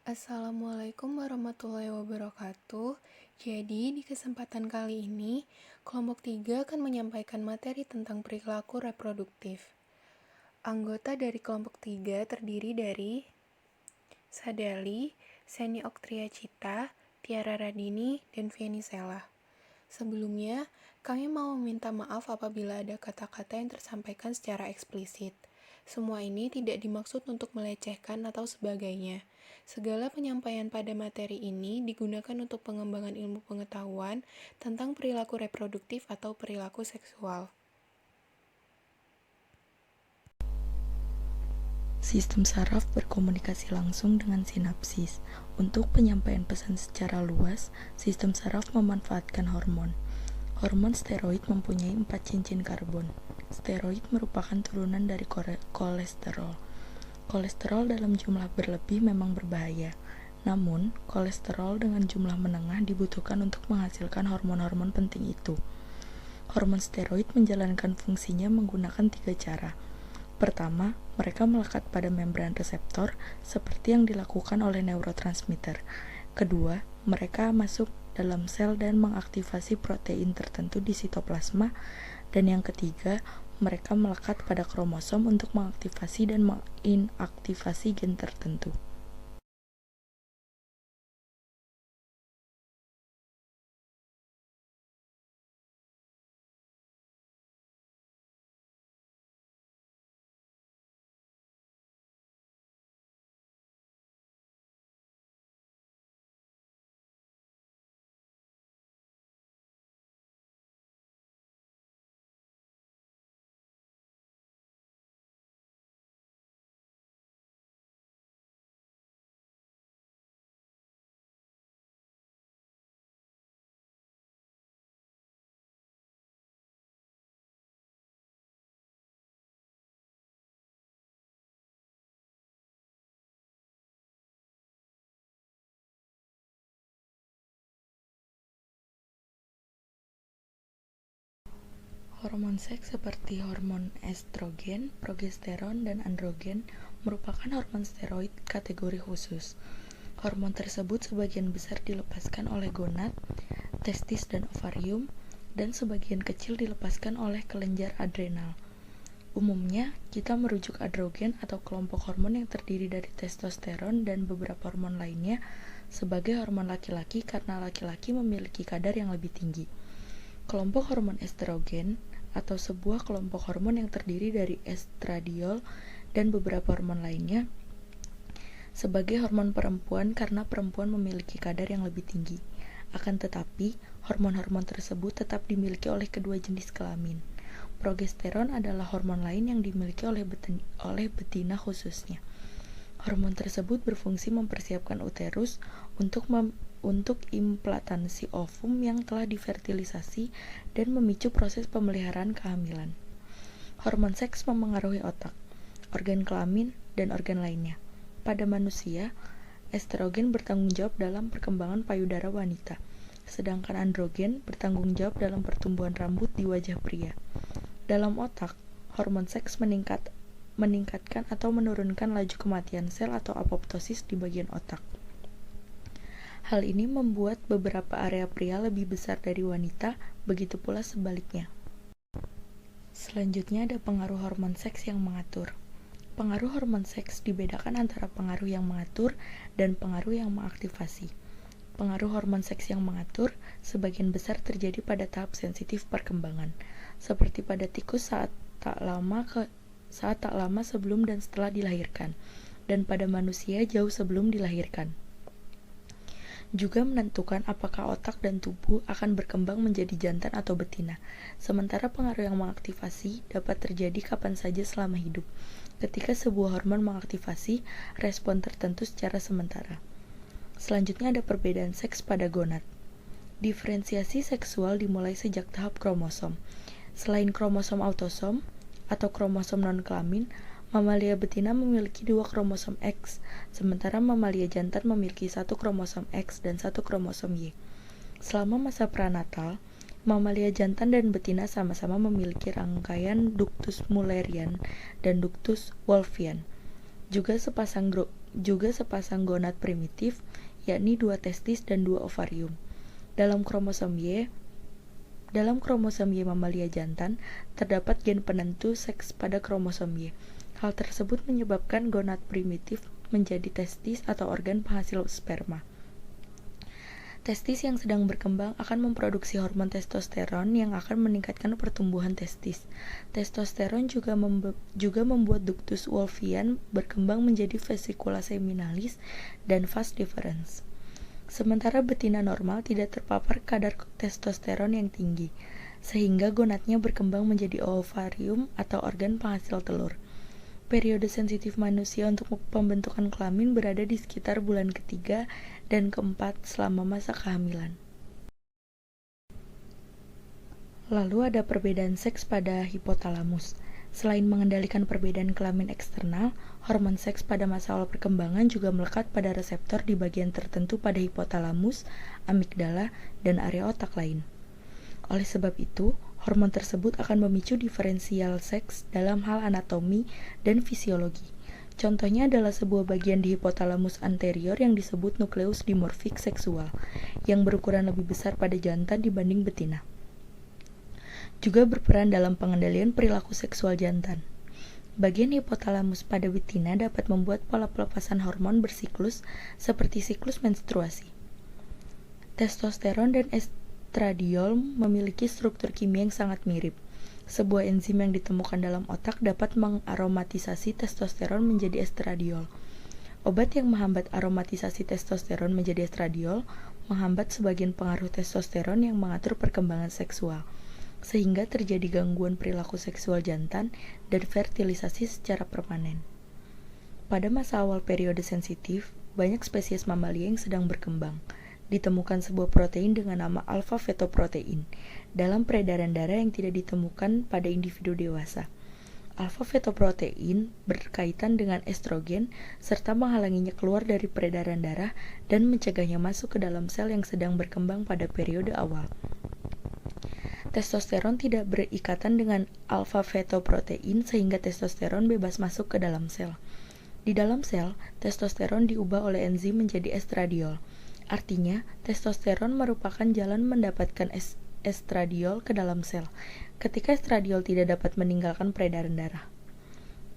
Assalamualaikum warahmatullahi wabarakatuh. Jadi, di kesempatan kali ini, kelompok 3 akan menyampaikan materi tentang perilaku reproduktif. Anggota dari kelompok 3 terdiri dari Sadali, Seni Oktriacita, Tiara Radini, dan Vieni Sela. Sebelumnya, kami mau meminta maaf apabila ada kata-kata yang tersampaikan secara eksplisit. Semua ini tidak dimaksud untuk melecehkan atau sebagainya. Segala penyampaian pada materi ini digunakan untuk pengembangan ilmu pengetahuan tentang perilaku reproduktif atau perilaku seksual. Sistem saraf berkomunikasi langsung dengan sinapsis. Untuk penyampaian pesan secara luas, sistem saraf memanfaatkan hormon. Hormon steroid mempunyai 4 cincin karbon. Steroid merupakan turunan dari kolesterol. Kolesterol dalam jumlah berlebih memang berbahaya. Namun, kolesterol dengan jumlah menengah dibutuhkan untuk menghasilkan hormon-hormon penting itu. Hormon steroid menjalankan fungsinya menggunakan 3 cara. Pertama, mereka melekat pada membran reseptor seperti yang dilakukan oleh neurotransmitter. Kedua, mereka masuk dalam sel dan mengaktifasi protein tertentu di sitoplasma. Dan yang ketiga, mereka melekat pada kromosom untuk mengaktifasi dan menginaktifasi gen tertentu. Hormon seks seperti hormon estrogen, progesteron, dan androgen merupakan hormon steroid kategori khusus. Hormon tersebut sebagian besar dilepaskan oleh gonad, testis, dan ovarium, dan sebagian kecil dilepaskan oleh kelenjar adrenal. Umumnya, kita merujuk androgen atau kelompok hormon yang terdiri dari testosteron dan beberapa hormon lainnya sebagai hormon laki-laki karena laki-laki memiliki kadar yang lebih tinggi. Kelompok hormon estrogen atau sebuah kelompok hormon yang terdiri dari estradiol dan beberapa hormon lainnya sebagai hormon perempuan karena perempuan memiliki kadar yang lebih tinggi. Akan tetapi, hormon-hormon tersebut tetap dimiliki oleh kedua jenis kelamin. Progesteron adalah hormon lain yang dimiliki oleh betina khususnya. Hormon tersebut berfungsi mempersiapkan uterus untuk implantansi ovum yang telah difertilisasi dan memicu proses pemeliharaan kehamilan. Hormon seks memengaruhi otak, organ kelamin, dan organ lainnya. Pada manusia, estrogen bertanggung jawab dalam perkembangan payudara wanita, sedangkan androgen bertanggung jawab dalam pertumbuhan rambut di wajah pria. Dalam otak, hormon seks meningkatkan atau menurunkan laju kematian sel atau apoptosis di bagian otak. Hal ini membuat beberapa area pria lebih besar dari wanita, begitu pula sebaliknya. Selanjutnya ada pengaruh hormon seks yang mengatur. Pengaruh hormon seks dibedakan antara pengaruh yang mengatur dan pengaruh yang mengaktifasi. Pengaruh hormon seks yang mengatur sebagian besar terjadi pada tahap sensitif perkembangan, seperti pada tikus saat tak lama sebelum dan setelah dilahirkan, dan pada manusia jauh sebelum dilahirkan. Juga menentukan apakah otak dan tubuh akan berkembang menjadi jantan atau betina. Sementara pengaruh yang mengaktifasi dapat terjadi kapan saja selama hidup. Ketika sebuah hormon mengaktifasi respon tertentu secara sementara. Selanjutnya ada perbedaan seks pada gonad. Diferensiasi seksual dimulai sejak tahap kromosom. Selain kromosom autosom atau kromosom non-kelamin, mamalia betina memiliki 2 kromosom X, sementara mamalia jantan memiliki 1 kromosom X dan 1 kromosom Y. Selama masa pranatal, mamalia jantan dan betina sama-sama memiliki rangkaian ductus Mullerian dan ductus Wolffian. Juga sepasang juga sepasang gonad primitif, yakni 2 testis dan 2 ovarium. Dalam kromosom Y mamalia jantan, terdapat gen penentu seks pada kromosom Y. Hal tersebut menyebabkan gonad primitif menjadi testis atau organ penghasil sperma. Testis yang sedang berkembang akan memproduksi hormon testosteron yang akan meningkatkan pertumbuhan testis. Testosteron juga membuat ductus Wolffian berkembang menjadi vesicula seminalis dan vas deferens. Sementara betina normal tidak terpapar kadar testosteron yang tinggi, sehingga gonadnya berkembang menjadi ovarium atau organ penghasil telur. Periode sensitif manusia untuk pembentukan kelamin berada di sekitar bulan ketiga dan keempat selama masa kehamilan. Lalu ada perbedaan seks pada hipotalamus. Selain mengendalikan perbedaan kelamin eksternal, hormon seks pada masa awal perkembangan juga melekat pada reseptor di bagian tertentu pada hipotalamus, amigdala, dan area otak lain. Oleh sebab itu, hormon tersebut akan memicu diferensial seks dalam hal anatomi dan fisiologi. Contohnya adalah sebuah bagian di hipotalamus anterior yang disebut nukleus dimorfik seksual, yang berukuran lebih besar pada jantan dibanding betina. Juga berperan dalam pengendalian perilaku seksual jantan. Bagian hipotalamus pada betina dapat membuat pola pelepasan hormon bersiklus seperti siklus menstruasi. Testosteron dan estradiol memiliki struktur kimia yang sangat mirip. Sebuah enzim yang ditemukan dalam otak dapat mengaromatisasi testosteron menjadi estradiol. Obat yang menghambat aromatisasi testosteron menjadi estradiol menghambat sebagian pengaruh testosteron yang mengatur perkembangan seksual, sehingga terjadi gangguan perilaku seksual jantan dan fertilisasi secara permanen. Pada masa awal periode sensitif, banyak spesies mamalia yang sedang berkembang. Ditemukan sebuah protein dengan nama alfa-fetoprotein dalam peredaran darah yang tidak ditemukan pada individu dewasa. Alfa-fetoprotein berkaitan dengan estrogen serta menghalanginya keluar dari peredaran darah dan mencegahnya masuk ke dalam sel yang sedang berkembang pada periode awal. Testosteron tidak berikatan dengan alfa-fetoprotein sehingga testosteron bebas masuk ke dalam sel. Di dalam sel, testosteron diubah oleh enzim menjadi estradiol. Artinya, testosteron merupakan jalan mendapatkan estradiol ke dalam sel, ketika estradiol tidak dapat meninggalkan peredaran darah.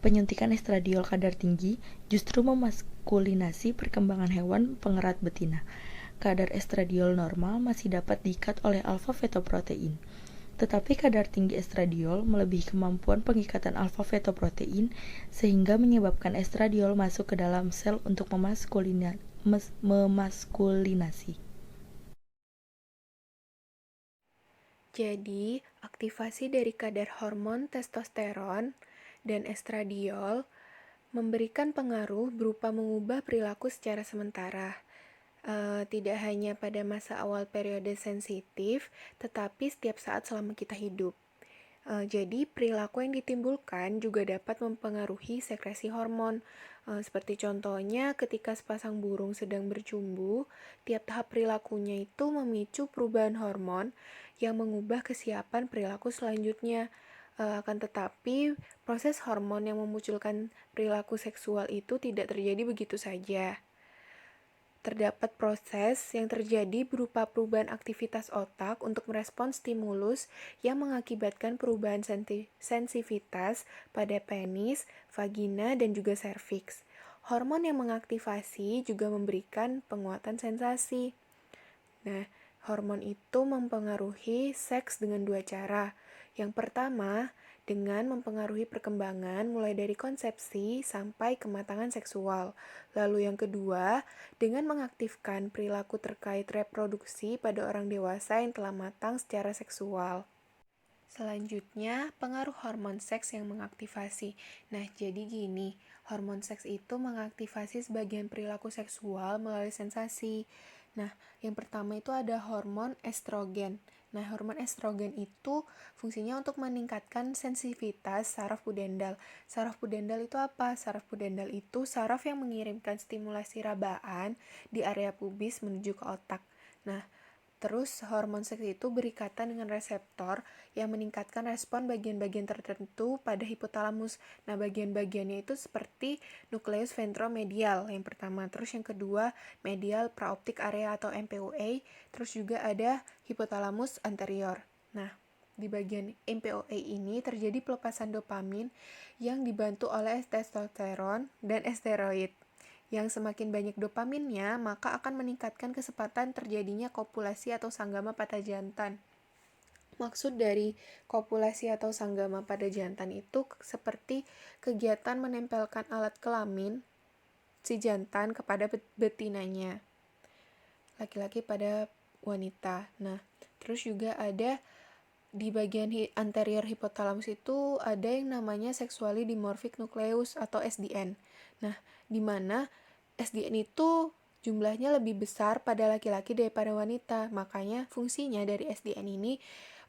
Penyuntikan estradiol kadar tinggi justru memaskulinasi perkembangan hewan pengerat betina. Kadar estradiol normal masih dapat diikat oleh alfa-fetoprotein. Tetapi kadar tinggi estradiol melebihi kemampuan pengikatan alfa-fetoprotein sehingga menyebabkan estradiol masuk ke dalam sel untuk memaskulinasi. Jadi, aktivasi dari kadar hormon testosteron dan estradiol memberikan pengaruh berupa mengubah perilaku secara sementara. Tidak hanya pada masa awal periode sensitif, tetapi setiap saat selama kita hidup. Jadi perilaku yang ditimbulkan juga dapat mempengaruhi sekresi hormon. Seperti contohnya ketika sepasang burung sedang bercumbu, tiap tahap perilakunya itu memicu perubahan hormon yang mengubah kesiapan perilaku selanjutnya. Akan tetapi, proses hormon yang memunculkan perilaku seksual itu tidak terjadi begitu saja. Terdapat proses yang terjadi berupa perubahan aktivitas otak untuk merespons stimulus yang mengakibatkan perubahan sensitivitas pada penis, vagina, dan juga serviks. Hormon yang mengaktifasi juga memberikan penguatan sensasi. Nah, hormon itu mempengaruhi seks dengan dua cara. Yang pertama, dengan mempengaruhi perkembangan mulai dari konsepsi sampai kematangan seksual. Lalu yang kedua, dengan mengaktifkan perilaku terkait reproduksi pada orang dewasa yang telah matang secara seksual. Selanjutnya, pengaruh hormon seks yang mengaktifasi. Nah, jadi gini, hormon seks itu mengaktifasi sebagian perilaku seksual melalui sensasi. Nah, yang pertama itu ada hormon estrogen. Nah, hormon estrogen itu fungsinya untuk meningkatkan sensitivitas saraf pudendal. Saraf pudendal itu apa? Saraf pudendal itu saraf yang mengirimkan stimulasi rabaan di area pubis menuju ke otak. Nah, Terus hormon seks itu berikatan dengan reseptor yang meningkatkan respon bagian-bagian tertentu pada hipotalamus. Nah, bagian-bagiannya itu seperti nukleus ventromedial yang pertama, terus yang kedua medial praoptic area atau MPOA, terus juga ada hipotalamus anterior. Nah, di bagian MPOA ini terjadi pelepasan dopamin yang dibantu oleh testosteron dan steroid. Yang semakin banyak dopaminnya, maka akan meningkatkan kesempatan terjadinya kopulasi atau sanggama pada jantan. Maksud dari kopulasi atau sanggama pada jantan itu seperti kegiatan menempelkan alat kelamin si jantan kepada betinanya, laki-laki pada wanita. Nah, terus juga ada di bagian anterior hipotalamus itu ada yang namanya sexually dimorphic nucleus atau SDN. Nah, di mana SDN itu jumlahnya lebih besar pada laki-laki daripada wanita. Makanya fungsinya dari SDN ini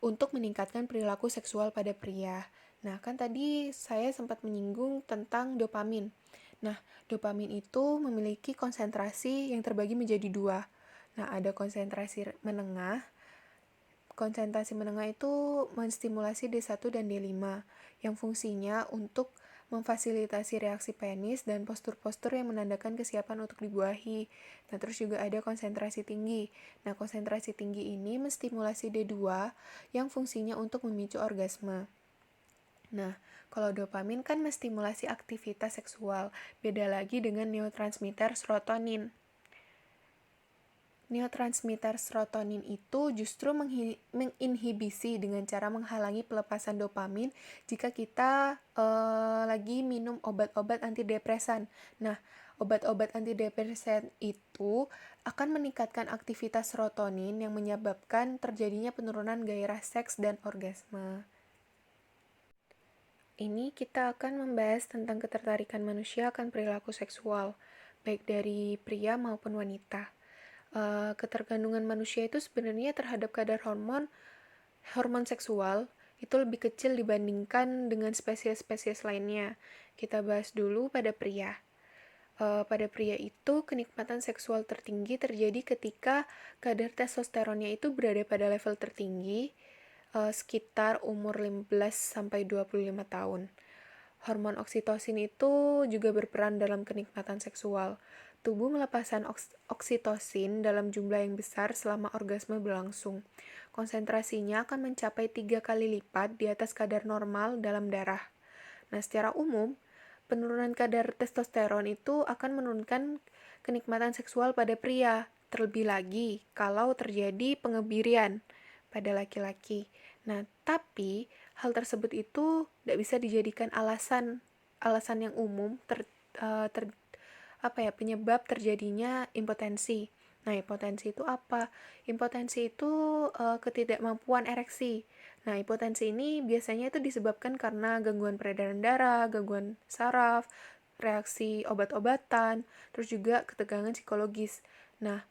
untuk meningkatkan perilaku seksual pada pria. Nah, kan tadi saya sempat menyinggung tentang dopamin. Nah, dopamin itu memiliki konsentrasi yang terbagi menjadi dua. Nah, ada konsentrasi menengah. Konsentrasi menengah itu menstimulasi D1 dan D5 yang fungsinya untuk memfasilitasi reaksi penis dan postur-postur yang menandakan kesiapan untuk dibuahi. Nah, terus juga ada konsentrasi tinggi. Nah, konsentrasi tinggi ini menstimulasi D2 yang fungsinya untuk memicu orgasme. Nah, kalau dopamin kan menstimulasi aktivitas seksual, beda lagi dengan neurotransmitter serotonin. Neurotransmitter serotonin itu justru menginhibisi dengan cara menghalangi pelepasan dopamin jika kita lagi minum obat-obat antidepresan. Nah, obat-obat antidepresan itu akan meningkatkan aktivitas serotonin yang menyebabkan terjadinya penurunan gairah seks dan orgasme. Ini kita akan membahas tentang ketertarikan manusia akan perilaku seksual, baik dari pria maupun wanita. Ketergantungan manusia itu sebenarnya terhadap kadar hormon seksual itu lebih kecil dibandingkan dengan spesies-spesies lainnya. Kita bahas dulu pada pria. Pada pria itu kenikmatan seksual tertinggi terjadi ketika kadar testosteronnya itu berada pada level tertinggi sekitar umur 15-25 tahun. Hormon oksitosin itu juga berperan dalam kenikmatan seksual. Tubuh melepaskan oksitosin dalam jumlah yang besar selama orgasme berlangsung. Konsentrasinya akan mencapai 3 kali lipat di atas kadar normal dalam darah. Nah, secara umum, penurunan kadar testosteron itu akan menurunkan kenikmatan seksual pada pria. Terlebih lagi kalau terjadi pengebirian pada laki-laki. Nah, tapi hal tersebut itu tidak bisa dijadikan alasan yang umum penyebab terjadinya impotensi. Nah, impotensi itu apa? Impotensi itu ketidakmampuan ereksi. Nah, impotensi ini biasanya itu disebabkan karena gangguan peredaran darah, gangguan saraf, reaksi obat-obatan, terus juga ketegangan psikologis. Nah,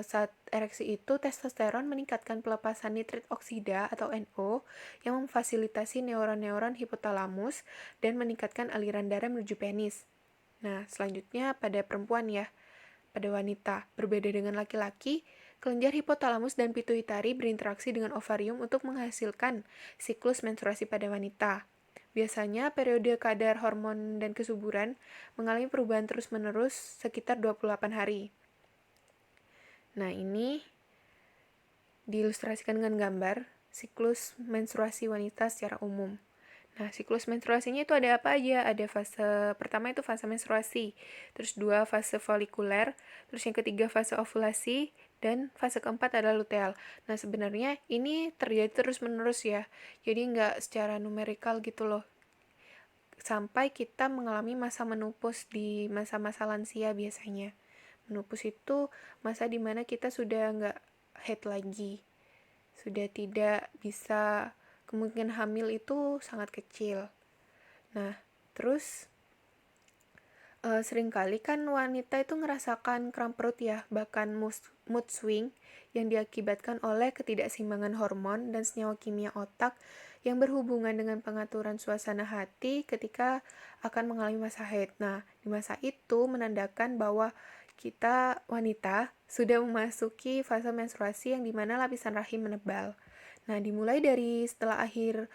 saat ereksi itu testosteron meningkatkan pelepasan nitrit oksida atau NO yang memfasilitasi neuron-neuron hipotalamus dan meningkatkan aliran darah menuju penis. Nah, selanjutnya pada perempuan ya, pada wanita. Berbeda dengan laki-laki, kelenjar hipotalamus dan pituitari berinteraksi dengan ovarium untuk menghasilkan siklus menstruasi pada wanita. Biasanya periode kadar hormon dan kesuburan mengalami perubahan terus-menerus sekitar 28 hari. Nah, ini diilustrasikan dengan gambar siklus menstruasi wanita secara umum. Nah, siklus menstruasinya itu ada apa aja? Ada fase pertama itu fase menstruasi, terus 2 fase folikuler, terus yang ketiga fase ovulasi, dan fase keempat adalah luteal. Nah, sebenarnya ini terjadi terus-menerus ya, jadi nggak secara numerikal gitu loh. Sampai kita mengalami masa menopause di masa-masa lansia biasanya. Menopause itu masa dimana kita sudah nggak haid lagi, sudah tidak bisa, kemungkinan hamil itu sangat kecil. Nah, terus seringkali kan wanita itu ngerasakan kram perut ya, bahkan mood swing yang diakibatkan oleh ketidakseimbangan hormon dan senyawa kimia otak yang berhubungan dengan pengaturan suasana hati ketika akan mengalami masa haid. Nah, di masa itu menandakan bahwa kita wanita sudah memasuki fase menstruasi yang dimana lapisan rahim menebal. Nah, dimulai dari setelah akhir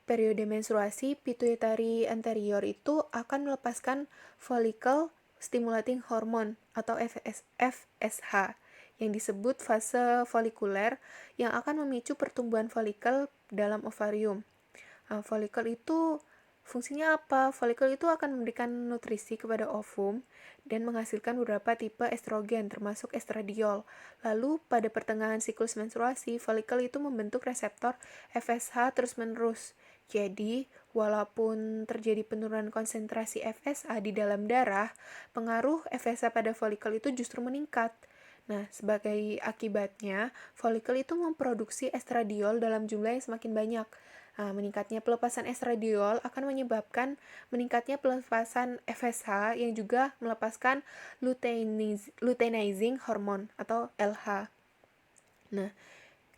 periode menstruasi, pituitary anterior itu akan melepaskan follicle stimulating hormone atau FSH yang disebut fase folikuler yang akan memicu pertumbuhan folikel dalam ovarium. Nah, folikel itu fungsinya apa? Folikel itu akan memberikan nutrisi kepada ovum dan menghasilkan beberapa tipe estrogen termasuk estradiol. Lalu pada pertengahan siklus menstruasi, folikel itu membentuk reseptor FSH terus-menerus. Jadi, walaupun terjadi penurunan konsentrasi FSH di dalam darah, pengaruh FSH pada folikel itu justru meningkat. Nah, sebagai akibatnya, folikel itu memproduksi estradiol dalam jumlah yang semakin banyak. Nah, meningkatnya pelepasan estradiol akan menyebabkan meningkatnya pelepasan FSH yang juga melepaskan luteinizing hormone atau LH. Nah,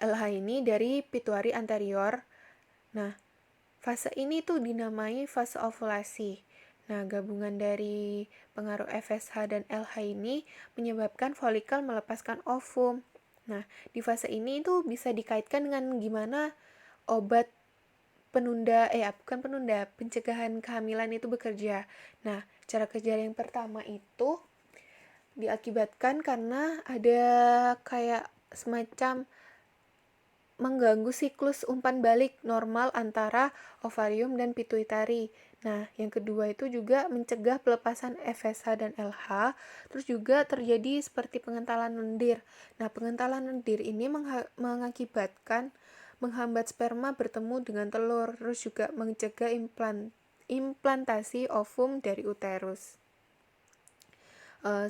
LH ini dari pituitary anterior. Nah, fase ini tuh dinamai fase ovulasi. Nah, gabungan dari pengaruh FSH dan LH ini menyebabkan folikel melepaskan ovum. Nah, di fase ini tuh bisa dikaitkan dengan gimana obat pencegahan kehamilan itu bekerja. Nah, cara kerja yang pertama itu diakibatkan karena ada kayak semacam mengganggu siklus umpan balik normal antara ovarium dan pituitari. Nah, yang kedua itu juga mencegah pelepasan FSH dan LH, terus juga terjadi seperti pengentalan lendir. Nah, pengentalan lendir ini mengakibatkan menghambat sperma bertemu dengan telur, terus juga mencegah implantasi ovum dari uterus.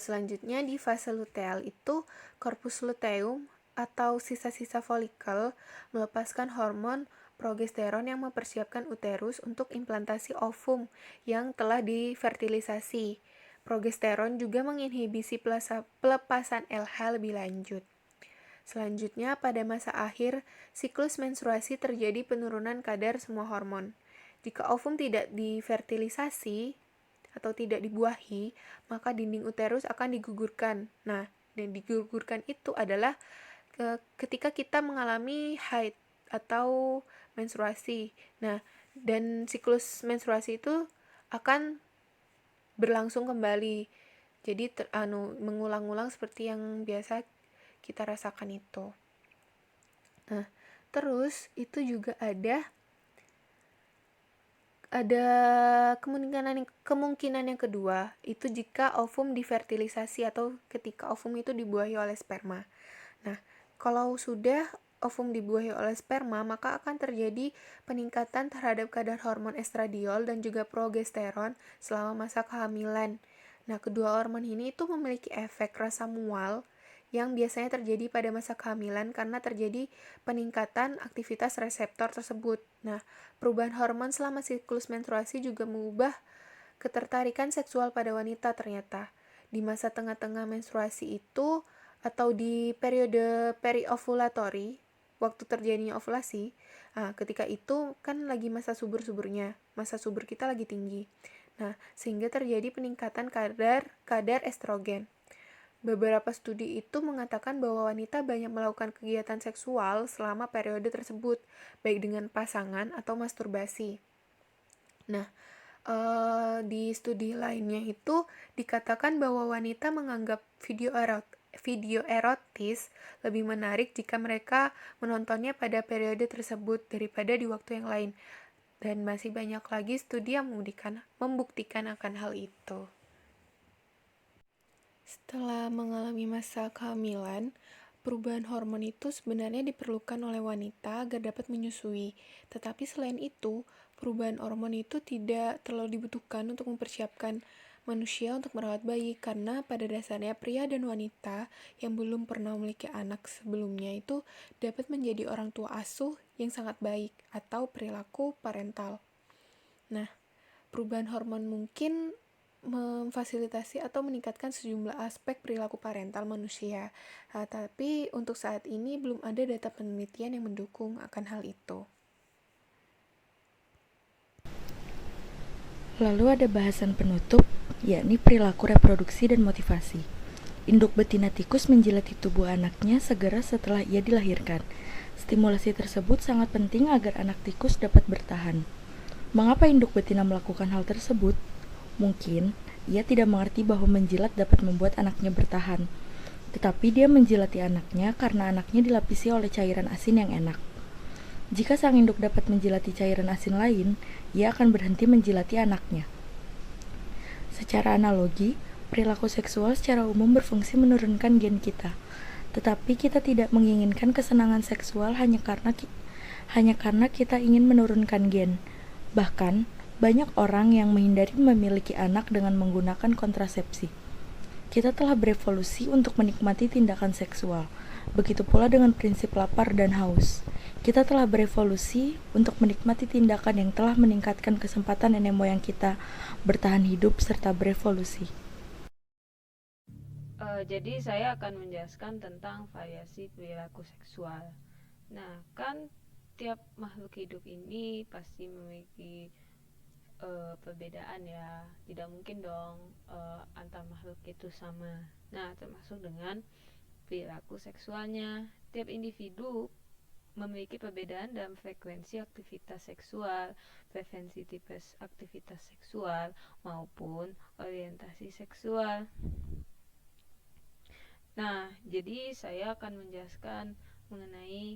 Selanjutnya di fase luteal itu corpus luteum atau sisa-sisa folikel melepaskan hormon progesteron yang mempersiapkan uterus untuk implantasi ovum yang telah difertilisasi. Progesteron juga menginhibisi pelepasan LH lebih lanjut. Selanjutnya, pada masa akhir siklus menstruasi terjadi penurunan kadar semua hormon. Jika ovum tidak difertilisasi atau tidak dibuahi, maka dinding uterus akan digugurkan. Nah, dan digugurkan itu adalah ketika kita mengalami haid atau menstruasi. Nah, dan siklus menstruasi itu akan berlangsung kembali. Jadi mengulang-ulang seperti yang biasa kita rasakan itu. Nah, terus itu juga ada kemungkinan yang kedua, itu jika ovum difertilisasi atau ketika ovum itu dibuahi oleh sperma. Nah, kalau sudah ovum dibuahi oleh sperma, maka akan terjadi peningkatan terhadap kadar hormon estradiol dan juga progesteron selama masa kehamilan. Nah, kedua hormon ini itu memiliki efek rasa mual yang biasanya terjadi pada masa kehamilan karena terjadi peningkatan aktivitas reseptor tersebut. Nah, perubahan hormon selama siklus menstruasi juga mengubah ketertarikan seksual pada wanita ternyata. Di masa tengah-tengah menstruasi itu atau di periode periovulatory, waktu terjadinya ovulasi, ketika itu kan lagi masa subur-suburnya, masa subur kita lagi tinggi. Nah, sehingga terjadi peningkatan kadar estrogen. Beberapa studi itu mengatakan bahwa wanita banyak melakukan kegiatan seksual selama periode tersebut, baik dengan pasangan atau masturbasi. Nah, di studi lainnya itu dikatakan bahwa wanita menganggap video erotis lebih menarik jika mereka menontonnya pada periode tersebut daripada di waktu yang lain. Dan masih banyak lagi studi yang membuktikan akan hal itu. Setelah mengalami masa kehamilan, perubahan hormon itu sebenarnya diperlukan oleh wanita agar dapat menyusui. Tetapi selain itu, perubahan hormon itu tidak terlalu dibutuhkan untuk mempersiapkan manusia untuk merawat bayi karena pada dasarnya pria dan wanita yang belum pernah memiliki anak sebelumnya itu dapat menjadi orang tua asuh yang sangat baik atau perilaku parental. Nah, perubahan hormon mungkin memfasilitasi atau meningkatkan sejumlah aspek perilaku parental manusia. Tapi untuk saat ini belum ada data penelitian yang mendukung akan hal itu. Lalu ada bahasan penutup, yakni perilaku reproduksi dan motivasi. Induk betina tikus menjilati tubuh anaknya segera setelah ia dilahirkan. Stimulasi tersebut sangat penting agar anak tikus dapat bertahan. Mengapa induk betina melakukan hal tersebut? Mungkin ia tidak mengerti bahwa menjilat dapat membuat anaknya bertahan. Tetapi dia menjilati anaknya karena anaknya dilapisi oleh cairan asin yang enak. Jika sang induk dapat menjilati cairan asin lain, ia akan berhenti menjilati anaknya. Secara analogi, perilaku seksual secara umum berfungsi menurunkan gen kita. Tetapi kita tidak menginginkan kesenangan seksual hanya karena kita ingin menurunkan gen. Bahkan, banyak orang yang menghindari memiliki anak dengan menggunakan kontrasepsi. Kita telah berevolusi untuk menikmati tindakan seksual. Begitu pula dengan prinsip lapar dan haus. Kita telah berevolusi untuk menikmati tindakan yang telah meningkatkan kesempatan nenek moyang kita bertahan hidup serta berevolusi. Jadi saya akan menjelaskan tentang variasi perilaku seksual. Nah, kan tiap makhluk hidup ini pasti memiliki perbedaan ya. Tidak mungkin dong antar makhluk itu sama. Nah, termasuk dengan perilaku seksualnya. Tiap individu memiliki perbedaan dalam frekuensi aktivitas seksual, preferensi tipe aktivitas seksual, maupun orientasi seksual. Nah, jadi saya akan menjelaskan mengenai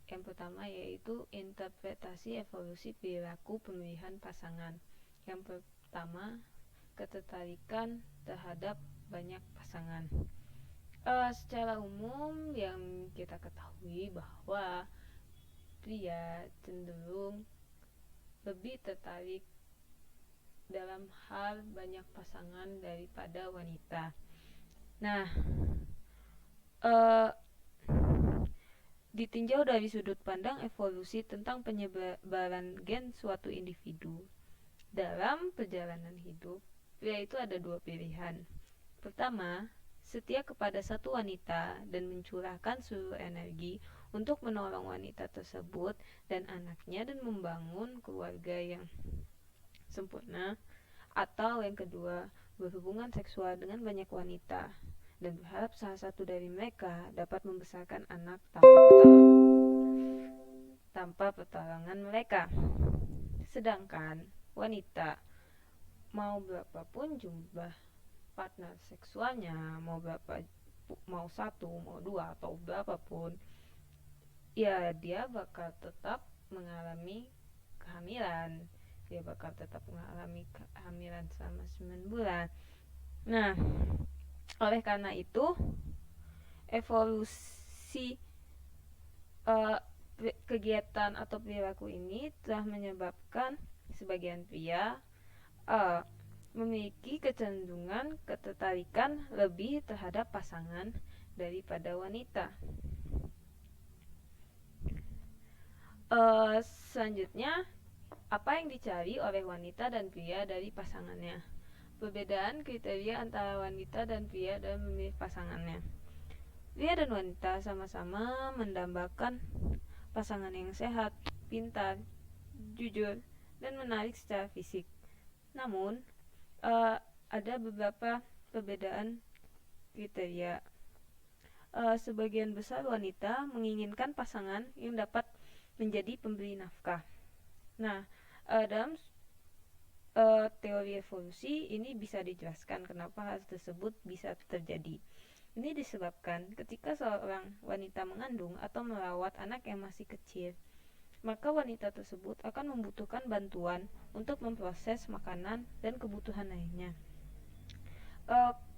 yang pertama, yaitu interpretasi evolusi perilaku pemilihan pasangan. Yang pertama, ketertarikan terhadap banyak pasangan. Secara umum yang kita ketahui bahwa pria cenderung lebih tertarik dalam hal banyak pasangan daripada wanita. Nah, ditinjau dari sudut pandang evolusi tentang penyebaran gen suatu individu. Dalam perjalanan hidup, pria itu ada dua pilihan. Pertama, setia kepada satu wanita dan mencurahkan seluruh energi untuk menolong wanita tersebut dan anaknya dan membangun keluarga yang sempurna. Atau yang kedua, berhubungan seksual dengan banyak wanita dan berharap salah satu dari mereka dapat membesarkan anak tanpa pertolongan mereka. Sedangkan wanita, mau berapapun jumlah partner seksualnya, mau satu, mau dua, atau berapapun, ya dia bakal tetap mengalami kehamilan. Dia bakal tetap mengalami kehamilan selama 9 bulan. Nah, oleh karena itu, evolusi kegiatan atau perilaku ini telah menyebabkan sebagian pria memiliki kecenderungan ketertarikan lebih terhadap pasangan daripada wanita. Selanjutnya, apa yang dicari oleh wanita dan pria dari pasangannya? Perbedaan kriteria antara wanita dan pria dalam memilih pasangannya. Pria dan wanita sama-sama mendambakan pasangan yang sehat, pintar, jujur, dan menarik secara fisik. Namun, ada beberapa perbedaan kriteria. Sebagian besar wanita menginginkan pasangan yang dapat menjadi pemberi nafkah. Nah, dalam teori evolusi ini bisa dijelaskan kenapa hal tersebut bisa terjadi. Ini disebabkan ketika seorang wanita mengandung atau merawat anak yang masih kecil, maka wanita tersebut akan membutuhkan bantuan untuk memproses makanan dan kebutuhan lainnya.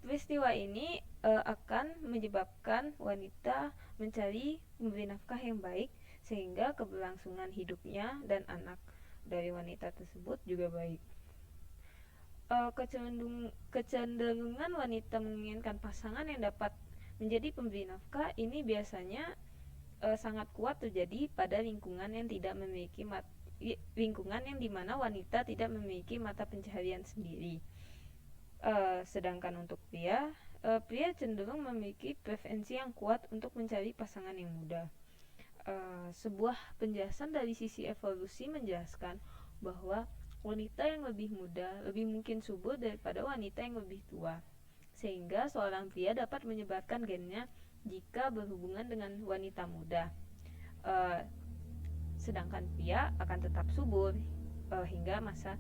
Peristiwa ini akan menyebabkan wanita mencari pemberi nafkah yang baik, sehingga keberlangsungan hidupnya dan anak dari wanita tersebut juga baik. Kecenderungan wanita menginginkan pasangan yang dapat menjadi pemberi nafkah ini biasanya sangat kuat terjadi pada lingkungan yang dimana wanita tidak memiliki mata pencaharian sendiri. Sedangkan untuk pria cenderung memiliki preferensi yang kuat untuk mencari pasangan yang muda. Sebuah penjelasan dari sisi evolusi menjelaskan bahwa wanita yang lebih muda lebih mungkin subur daripada wanita yang lebih tua. sehingga seorang pria dapat menyebarkan gennya jika berhubungan dengan wanita muda. Sedangkan pria akan tetap subur hingga masa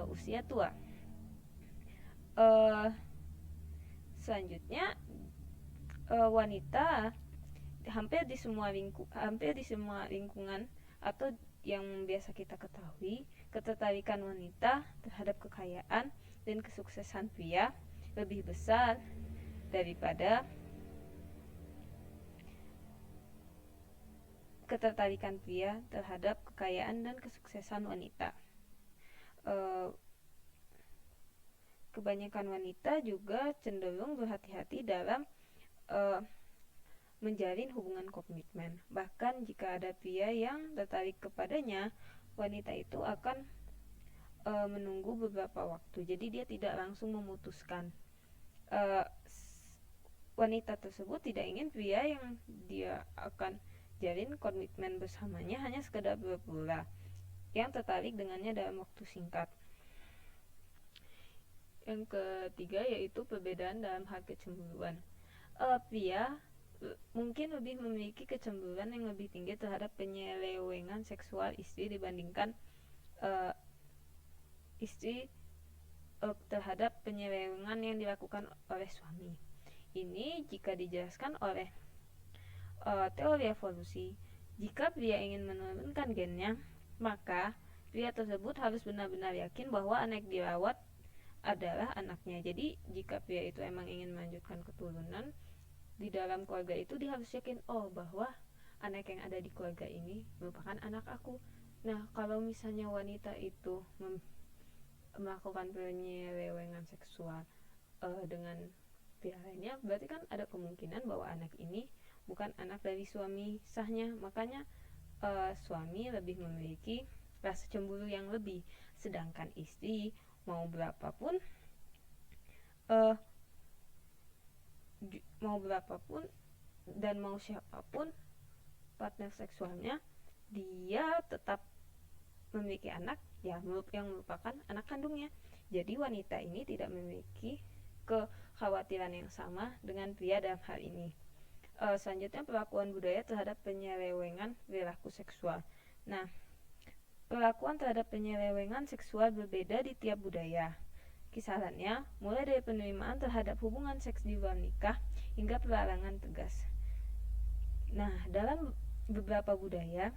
usia tua. Selanjutnya, wanita hampir di semua lingkungan atau yang biasa kita ketahui, ketertarikan wanita terhadap kekayaan dan kesuksesan pria lebih besar daripada ketertarikan pria terhadap kekayaan dan kesuksesan wanita. Kebanyakan wanita juga cenderung berhati-hati dalam menjalin hubungan komitmen. Bahkan jika ada pria yang tertarik kepadanya, wanita itu akan menunggu beberapa waktu. Jadi dia tidak langsung memutuskan. Wanita tersebut tidak ingin pria yang dia akan jalin komitmen bersamanya hanya sekedar berpura, yang tertarik dengannya dalam waktu singkat. Yang ketiga yaitu perbedaan dalam hal kecemburuan. Pria mungkin lebih memiliki kecemburuan yang lebih tinggi terhadap penyelewengan seksual istri dibandingkan istri terhadap penyelewengan yang dilakukan oleh suami. Ini jika dijelaskan oleh teori evolusi. Jika pria ingin menurunkan gennya, maka pria tersebut harus benar-benar yakin bahwa anak dirawat adalah anaknya. Jadi jika pria itu emang ingin melanjutkan keturunan di dalam keluarga itu, dia harus yakin bahwa anak yang ada di keluarga ini merupakan anak aku. Nah, kalau misalnya wanita itu melakukan penyelewengan seksual dengan pria lainnya, berarti kan ada kemungkinan bahwa anak ini bukan anak dari suami sahnya. Makanya suami lebih memiliki rasa cemburu yang lebih, sedangkan istri mau berapapun dan mau siapapun partner seksualnya, dia tetap memiliki anak yang merupakan anak kandungnya. Jadi wanita ini tidak memiliki kekhawatiran yang sama dengan pria dalam hal ini. Selanjutnya, perlakuan budaya terhadap penyelewengan perilaku seksual. Nah, perlakuan terhadap penyelewengan seksual berbeda di tiap budaya. Kisarannya mulai dari penerimaan terhadap hubungan seks di luar nikah hingga pelarangan tegas. Nah, dalam beberapa budaya,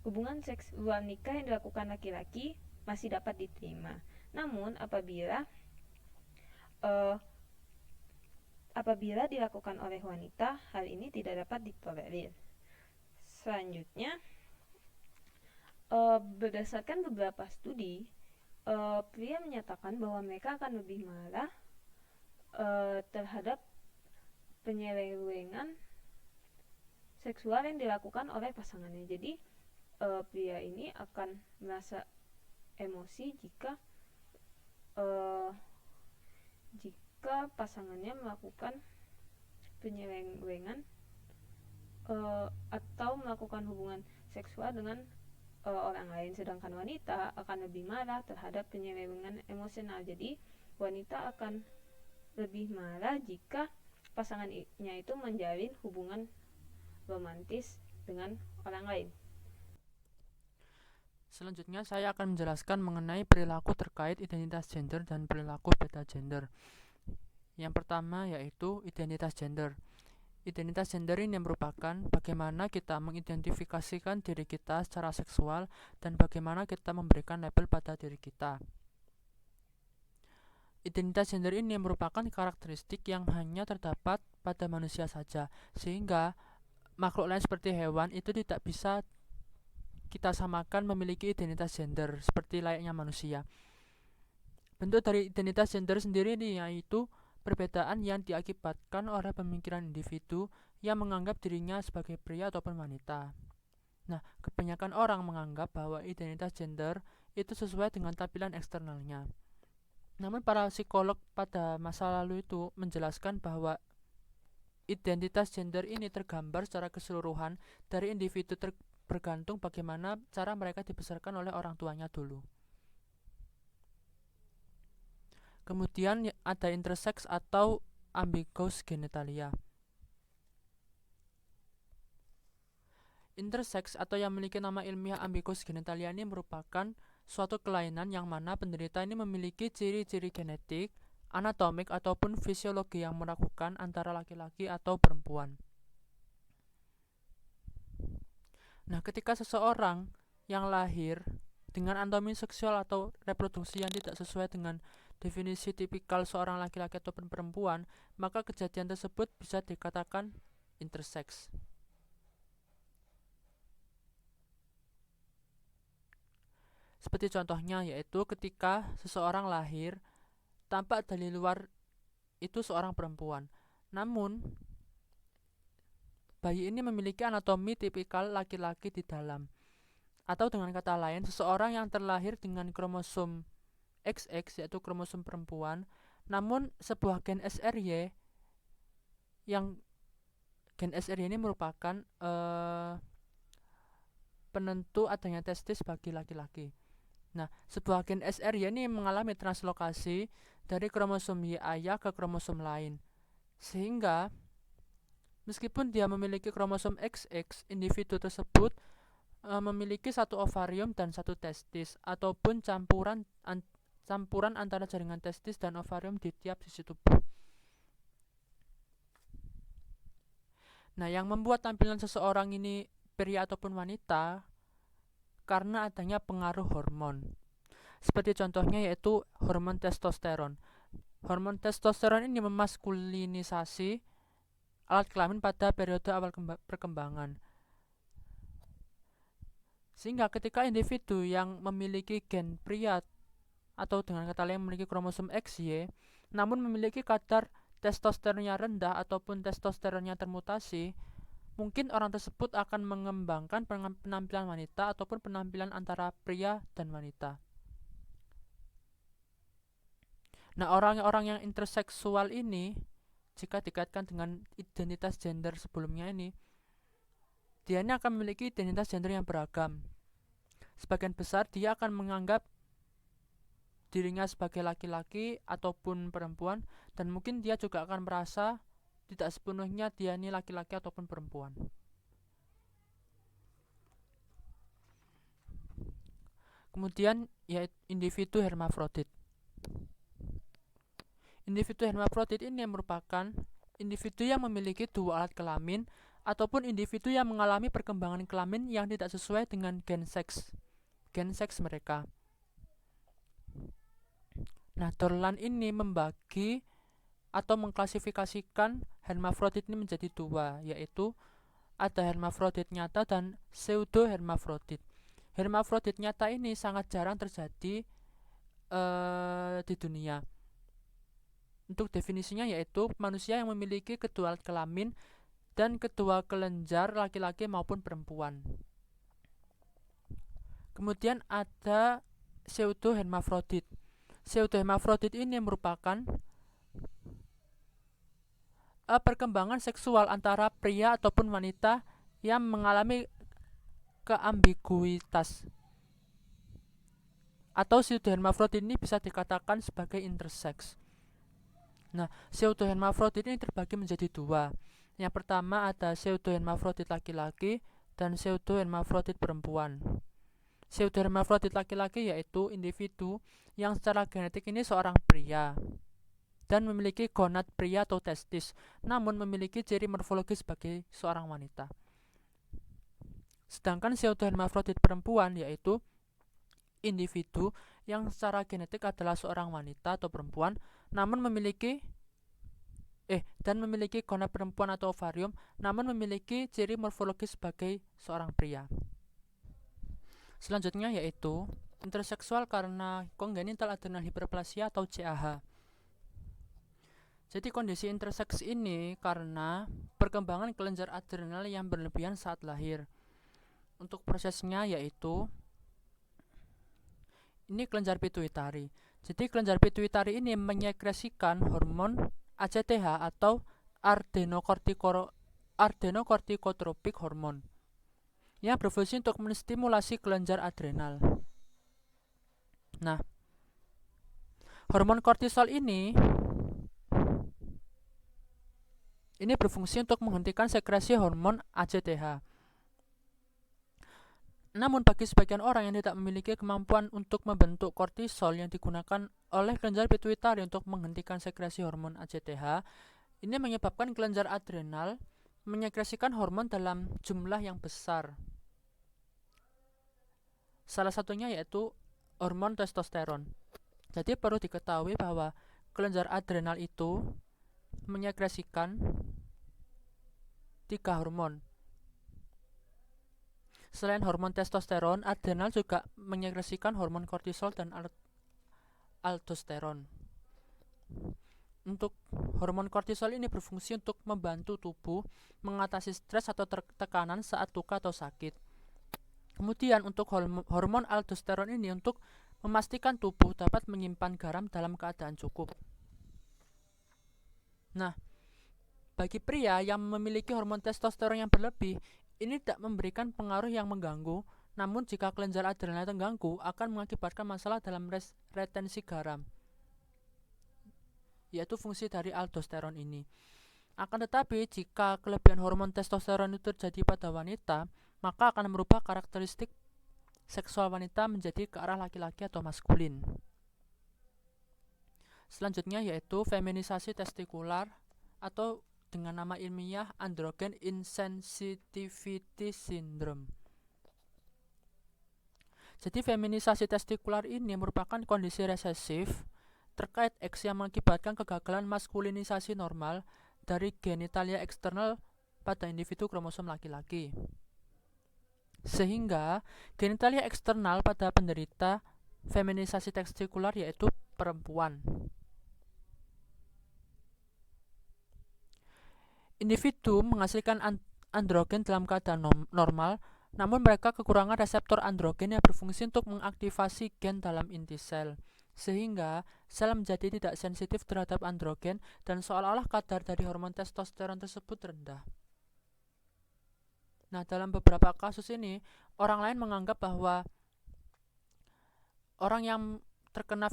hubungan seks luar nikah yang dilakukan laki-laki masih dapat diterima. Namun apabila dilakukan oleh wanita, hal ini tidak dapat ditolerir. Selanjutnya, berdasarkan beberapa studi, pria menyatakan bahwa mereka akan lebih marah terhadap penyelewengan seksual yang dilakukan oleh pasangannya. Jadi pria ini akan merasa emosi jika pasangannya melakukan penyelewengan atau melakukan hubungan seksual dengan orang lain, sedangkan wanita akan lebih marah terhadap penyelewengan emosional. Jadi wanita akan lebih marah jika pasangannya itu menjalin hubungan romantis dengan orang lain. Selanjutnya saya akan menjelaskan mengenai perilaku terkait identitas gender dan perilaku beda gender. Yang pertama yaitu identitas gender. Identitas gender ini merupakan bagaimana kita mengidentifikasikan diri kita secara seksual dan bagaimana kita memberikan label pada diri kita. Identitas gender ini merupakan karakteristik yang hanya terdapat pada manusia saja, sehingga makhluk lain seperti hewan itu tidak bisa kita samakan memiliki identitas gender seperti layaknya manusia. Bentuk dari identitas gender sendiri ini yaitu perbedaan yang diakibatkan oleh pemikiran individu yang menganggap dirinya sebagai pria ataupun wanita. Nah, kebanyakan orang menganggap bahwa identitas gender itu sesuai dengan tampilan eksternalnya. Namun para psikolog pada masa lalu itu menjelaskan bahwa identitas gender ini tergambar secara keseluruhan dari individu bergantung bagaimana cara mereka dibesarkan oleh orang tuanya dulu. Kemudian ada intersex atau ambiguous genitalia. Intersex atau yang memiliki nama ilmiah ambiguous genitalia ini merupakan suatu kelainan yang mana penderita ini memiliki ciri-ciri genetik, anatomik ataupun fisiologi yang meragukan antara laki-laki atau perempuan. Nah, ketika seseorang yang lahir dengan anatomi seksual atau reproduksi yang tidak sesuai dengan definisi tipikal seorang laki-laki ataupun perempuan, maka kejadian tersebut bisa dikatakan intersex. Seperti contohnya yaitu ketika seseorang lahir tampak dari luar itu seorang perempuan, namun bayi ini memiliki anatomi tipikal laki-laki di dalam. Atau dengan kata lain, seseorang yang terlahir dengan kromosom XX yaitu kromosom perempuan, namun sebuah gen SRY yang gen SRY ini merupakan penentu adanya testis bagi laki-laki. Nah, sebuah gen SRY ini mengalami translokasi dari kromosom Y ayah ke kromosom lain. Sehingga meskipun dia memiliki kromosom XX, individu tersebut memiliki satu ovarium dan satu testis ataupun campuran antara jaringan testis dan ovarium di tiap sisi tubuh. Nah, yang membuat tampilan seseorang ini pria ataupun wanita karena adanya pengaruh hormon. Seperti contohnya yaitu hormon testosteron. Hormon testosteron ini memaskulinisasi alat kelamin pada periode awal perkembangan. Sehingga ketika individu yang memiliki gen pria atau dengan kata lain memiliki kromosom XY namun memiliki kadar testosteronnya rendah ataupun testosteronnya termutasi, mungkin orang tersebut akan mengembangkan penampilan wanita ataupun penampilan antara pria dan wanita. Nah, orang-orang yang interseksual ini jika dikaitkan dengan identitas gender sebelumnya ini, dia ini akan memiliki identitas gender yang beragam. Sebagian besar dia akan menganggap dirinya sebagai laki-laki ataupun perempuan, dan mungkin dia juga akan merasa tidak sepenuhnya dia ini laki-laki ataupun perempuan. Kemudian yaitu individu hermafrodit. Individu hermafrodit ini merupakan individu yang memiliki dua alat kelamin ataupun individu yang mengalami perkembangan kelamin yang tidak sesuai dengan gen seks mereka. Nah, Dorland ini membagi atau mengklasifikasikan hermafrodit ini menjadi dua, yaitu ada hermafrodit nyata dan pseudo hermafrodit. Hermafrodit nyata ini sangat jarang terjadi di dunia. Untuk definisinya yaitu manusia yang memiliki kedua alat kelamin dan kedua kelenjar laki-laki maupun perempuan. Kemudian ada pseudo hermafrodit. Pseudo hermafrodit ini merupakan perkembangan seksual antara pria ataupun wanita yang mengalami keambiguitas. Atau pseudo hermafrodit ini bisa dikatakan sebagai intersex. Nah, pseudo hermafrodit ini terbagi menjadi dua. Yang pertama ada pseudo hermafrodit laki-laki dan pseudo hermafrodit perempuan. Pseudo hermafrodit laki-laki yaitu individu yang secara genetik ini seorang pria dan memiliki gonad pria atau testis, namun memiliki ciri morfologis sebagai seorang wanita. Sedangkan pseudo hermafrodit perempuan yaitu individu yang secara genetik adalah seorang wanita atau perempuan, namun memiliki gonad perempuan atau ovarium, namun memiliki ciri morfologis sebagai seorang pria. Selanjutnya yaitu interseksual karena congenital adrenal hyperplasia atau CAH. Jadi kondisi interseks ini karena perkembangan kelenjar adrenal yang berlebihan saat lahir. Untuk prosesnya yaitu ini kelenjar pituitari. Jadi kelenjar pituitari ini menyekresikan hormon ACTH atau adenocorticotrophic hormone yang berfungsi untuk menstimulasi kelenjar adrenal. Nah, hormon kortisol ini ini berfungsi untuk menghentikan sekresi hormon ACTH. Namun bagi sebagian orang yang tidak memiliki kemampuan untuk membentuk kortisol yang digunakan oleh kelenjar pituitari untuk menghentikan sekresi hormon ACTH, ini menyebabkan kelenjar adrenal menyekresikan hormon dalam jumlah yang besar. Salah satunya yaitu hormon testosteron. Jadi perlu diketahui bahwa kelenjar adrenal itu menyekresikan 3 hormon. Selain hormon testosteron, adrenal juga menyekresikan hormon kortisol dan aldosteron. Untuk hormon kortisol ini berfungsi untuk membantu tubuh mengatasi stres atau tekanan saat luka atau sakit. Kemudian untuk hormon aldosteron ini untuk memastikan tubuh dapat menyimpan garam dalam keadaan cukup. Nah, bagi pria yang memiliki hormon testosteron yang berlebih, ini tidak memberikan pengaruh yang mengganggu, namun jika kelenjar adrenal terganggu akan mengakibatkan masalah dalam retensi garam, yaitu fungsi dari aldosteron ini. Akan tetapi jika kelebihan hormon testosteron itu terjadi pada wanita, maka akan merubah karakteristik seksual wanita menjadi ke arah laki-laki atau maskulin. Selanjutnya yaitu feminisasi testikular atau dengan nama ilmiah androgen insensitivity syndrome. Jadi feminisasi testikular ini merupakan kondisi resesif terkait X yang mengakibatkan kegagalan maskulinisasi normal dari genitalia eksternal pada individu kromosom laki-laki. Sehingga genitalia eksternal pada penderita feminisasi testikular yaitu perempuan. Individu menghasilkan androgen dalam keadaan normal, namun mereka kekurangan reseptor androgen yang berfungsi untuk mengaktifasi gen dalam inti sel, sehingga sel menjadi tidak sensitif terhadap androgen dan seolah-olah kadar dari hormon testosteron tersebut rendah. Nah, dalam beberapa kasus ini, orang lain menganggap bahwa orang yang terkena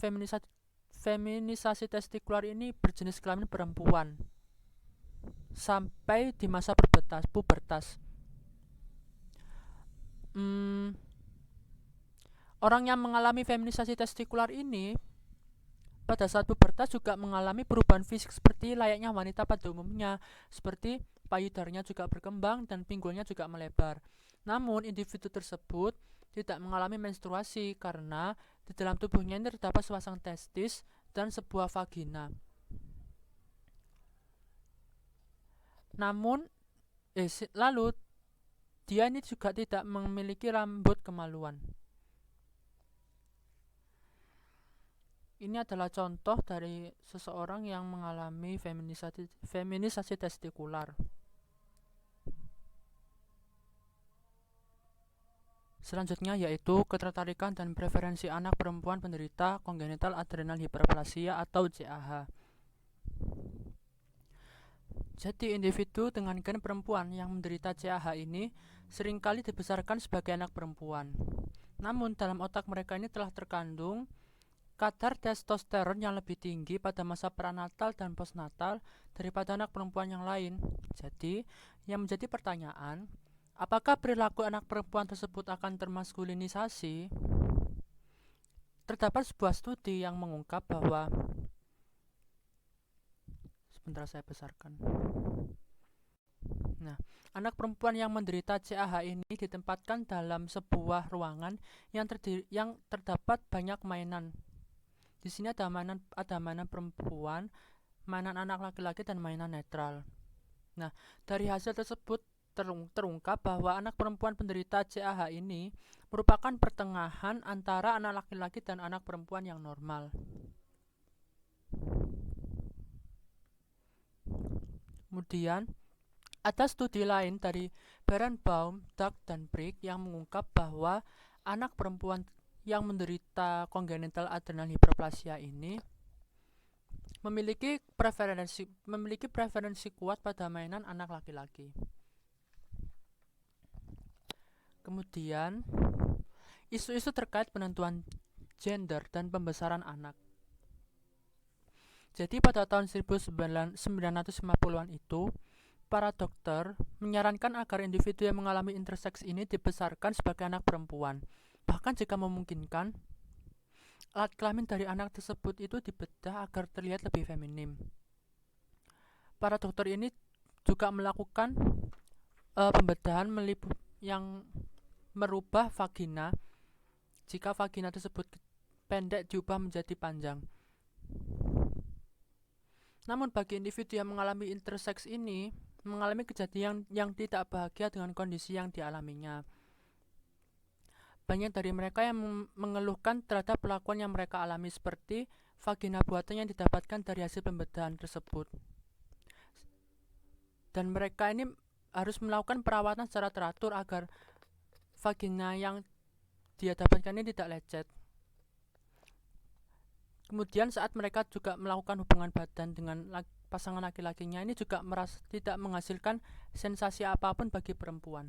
feminisasi testikular ini berjenis kelamin perempuan sampai di masa pubertas. Orang yang mengalami feminisasi testikular ini pada saat pubertas juga mengalami perubahan fisik seperti layaknya wanita pada umumnya, seperti payudaranya juga berkembang dan pinggulnya juga melebar. Namun individu tersebut tidak mengalami menstruasi karena di dalam tubuhnya ini terdapat sepasang testis dan sebuah vagina. Namun lalu dia ini juga tidak memiliki rambut kemaluan. Ini adalah contoh dari seseorang yang mengalami feminisasi testikular. Selanjutnya yaitu ketertarikan dan preferensi anak perempuan penderita congenital adrenal hyperplasia atau CAH. Jadi individu dengan gen perempuan yang menderita CAH ini seringkali dibesarkan sebagai anak perempuan. Namun dalam otak mereka ini telah terkandung kadar testosteron yang lebih tinggi pada masa prenatal dan postnatal daripada anak perempuan yang lain. Jadi yang menjadi pertanyaan, apakah perilaku anak perempuan tersebut akan termaskulinisasi? Terdapat sebuah studi yang mengungkap bahwa saya besarkan. Nah, anak perempuan yang menderita CAH ini ditempatkan dalam sebuah ruangan yang terdapat banyak mainan. Di sini ada mainan perempuan, mainan anak laki-laki dan mainan netral. Nah, dari hasil tersebut terungkap bahwa anak perempuan penderita CAH ini merupakan pertengahan antara anak laki-laki dan anak perempuan yang normal. Kemudian ada studi lain dari Berenbaum, Duck, dan Brick yang mengungkap bahwa anak perempuan yang menderita congenital adrenal hyperplasia ini memiliki preferensi kuat pada mainan anak laki-laki. Kemudian isu-isu terkait penentuan gender dan pembesaran anak. Jadi pada tahun 1950-an itu para dokter menyarankan agar individu yang mengalami interseks ini dibesarkan sebagai anak perempuan. Bahkan jika memungkinkan, alat kelamin dari anak tersebut itu dibedah agar terlihat lebih feminim. Para dokter ini juga melakukan pembedahan yang merubah vagina jika vagina tersebut pendek diubah menjadi panjang. Namun bagi individu yang mengalami interseks ini mengalami kejadian yang tidak bahagia dengan kondisi yang dialaminya. Banyak dari mereka yang mengeluhkan terhadap perlakuan yang mereka alami, seperti vagina buatan yang didapatkan dari hasil pembedahan tersebut. Dan mereka ini harus melakukan perawatan secara teratur agar vagina yang dia dapatkan ini tidak lecet. Kemudian saat mereka juga melakukan hubungan badan dengan pasangan laki-lakinya, ini juga merasa tidak menghasilkan sensasi apapun bagi perempuan.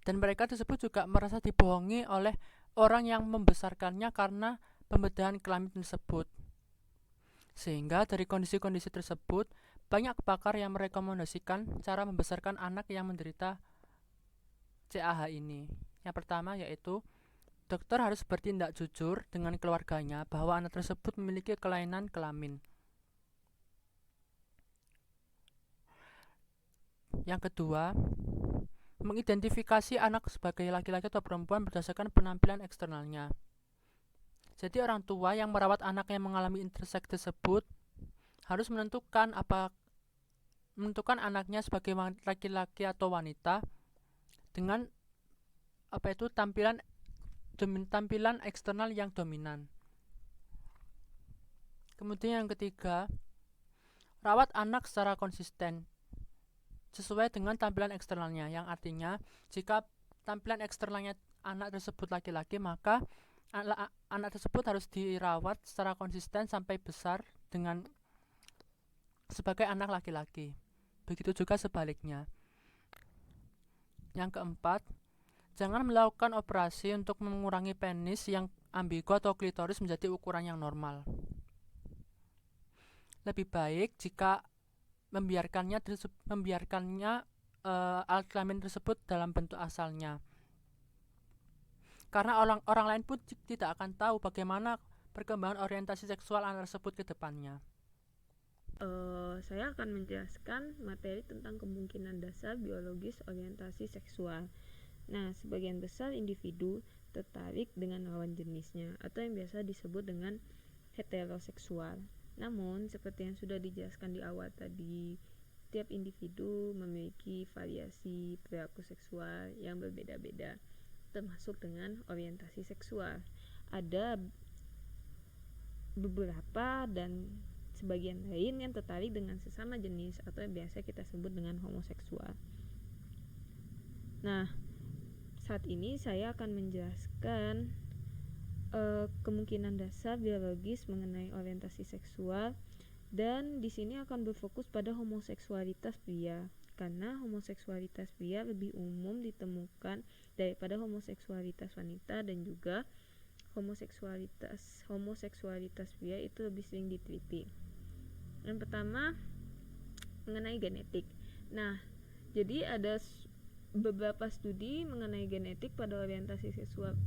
Dan mereka tersebut juga merasa dibohongi oleh orang yang membesarkannya karena pembedahan kelamin tersebut. Sehingga dari kondisi-kondisi tersebut, banyak pakar yang merekomendasikan cara membesarkan anak yang menderita CAH ini. Yang pertama yaitu dokter harus bertindak jujur dengan keluarganya bahwa anak tersebut memiliki kelainan kelamin. Yang kedua, mengidentifikasi anak sebagai laki-laki atau perempuan berdasarkan penampilan eksternalnya. Jadi orang tua yang merawat anak yang mengalami interseks tersebut harus menentukan anaknya sebagai laki-laki atau wanita dengan tampilan eksternal yang dominan. Kemudian yang ketiga, rawat anak secara konsisten sesuai dengan tampilan eksternalnya, yang artinya jika tampilan eksternalnya anak tersebut laki-laki, maka anak tersebut harus dirawat secara konsisten sampai besar dengan sebagai anak laki-laki. Begitu juga sebaliknya. Yang keempat, jangan melakukan operasi untuk mengurangi penis yang ambigu atau klitoris menjadi ukuran yang normal. Lebih baik jika membiarkannya alat kelamin tersebut dalam bentuk asalnya. Karena orang lain pun tidak akan tahu bagaimana perkembangan orientasi seksual anak tersebut ke depannya. Saya akan menjelaskan materi tentang kemungkinan dasar biologis orientasi seksual. Nah, sebagian besar individu tertarik dengan lawan jenisnya atau yang biasa disebut dengan heteroseksual. Namun, seperti yang sudah dijelaskan di awal tadi, tiap individu memiliki variasi perilaku seksual yang berbeda-beda, termasuk dengan orientasi seksual. Ada beberapa dan sebagian lain yang tertarik dengan sesama jenis atau yang biasa kita sebut dengan homoseksual. Nah, saat ini saya akan menjelaskan kemungkinan dasar biologis mengenai orientasi seksual, dan di sini akan berfokus pada homoseksualitas pria, karena homoseksualitas pria lebih umum ditemukan daripada homoseksualitas wanita, dan juga homoseksualitas pria itu lebih sering diteliti. Yang pertama, mengenai genetik. Nah, jadi ada beberapa studi mengenai genetik pada orientasi seksual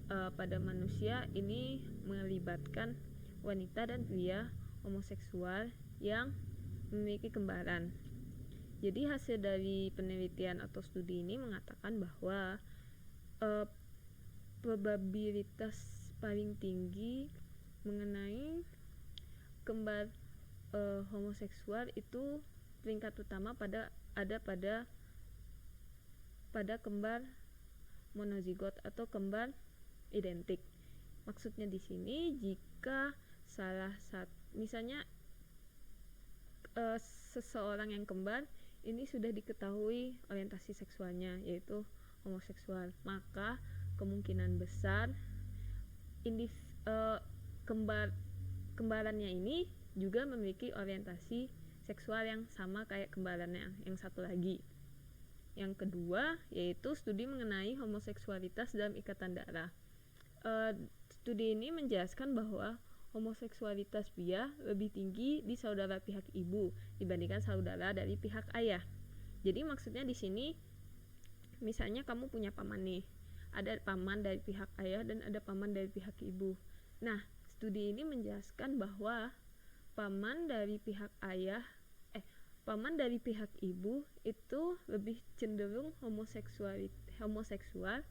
pada manusia. Ini melibatkan wanita dan pria homoseksual yang memiliki kembaran. Jadi hasil dari penelitian atau studi ini mengatakan bahwa probabilitas paling tinggi mengenai kembar homoseksual itu peringkat utama pada kembar monozigot atau kembar identik. Maksudnya di sini jika salah satu, misalnya seseorang yang kembar ini sudah diketahui orientasi seksualnya yaitu homoseksual, maka kemungkinan besar kembarannya ini juga memiliki orientasi seksual yang sama kayak kembarannya yang satu lagi. Yang kedua yaitu studi mengenai homoseksualitas dalam ikatan darah. Studi ini menjelaskan bahwa homoseksualitas pria lebih tinggi di saudara pihak ibu dibandingkan saudara dari pihak ayah. Jadi maksudnya di sini misalnya kamu punya paman nih, ada paman dari pihak ayah dan ada paman dari pihak ibu. Nah, studi ini menjelaskan bahwa paman dari pihak ibu itu lebih cenderung homoseksual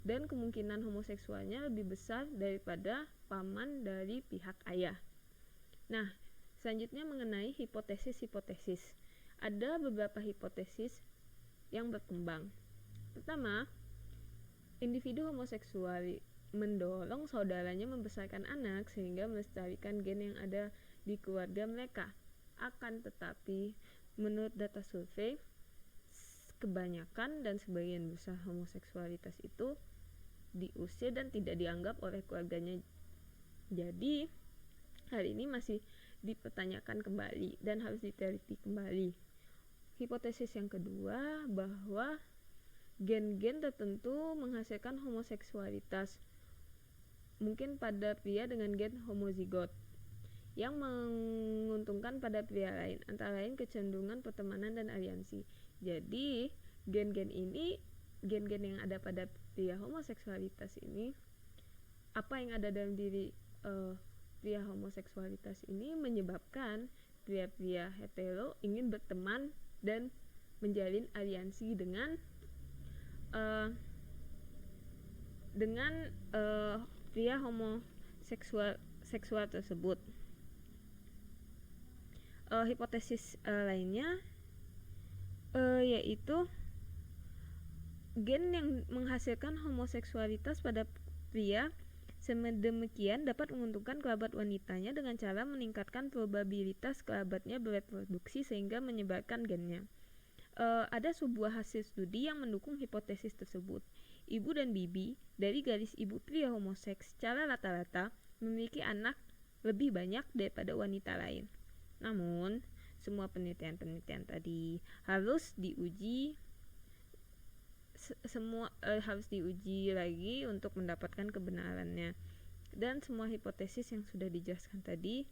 dan kemungkinan homoseksualnya lebih besar daripada paman dari pihak ayah. Nah, selanjutnya mengenai hipotesis. Ada beberapa hipotesis yang berkembang. Pertama, individu homoseksual mendorong saudaranya membesarkan anak sehingga melestarikan gen yang ada di keluarga mereka. Akan tetapi, menurut data survei, kebanyakan dan sebagian besar homoseksualitas itu diusir dan tidak dianggap oleh keluarganya. Jadi, hal ini masih dipertanyakan kembali dan harus diteliti kembali. Hipotesis yang kedua, bahwa gen-gen tertentu menghasilkan homoseksualitas, mungkin pada pria dengan gen homozigot, yang menguntungkan pada pria lain, antara lain kecenderungan pertemanan dan aliansi. Jadi, gen-gen yang ada pada pria homoseksualitas ini, apa yang ada dalam diri pria homoseksualitas ini menyebabkan pria-pria hetero ingin berteman dan menjalin aliansi dengan pria homoseksual tersebut. Hipotesis lainnya yaitu gen yang menghasilkan homoseksualitas pada pria sedemikian dapat menguntungkan kerabat wanitanya dengan cara meningkatkan probabilitas kerabatnya bereproduksi sehingga menyebarkan gennya. Ada sebuah hasil studi yang mendukung hipotesis tersebut. Ibu dan bibi dari garis ibu pria homoseks secara rata-rata memiliki anak lebih banyak daripada wanita lain. Namun, semua penelitian tadi harus diuji harus diuji lagi untuk mendapatkan kebenarannya, dan semua hipotesis yang sudah dijelaskan tadi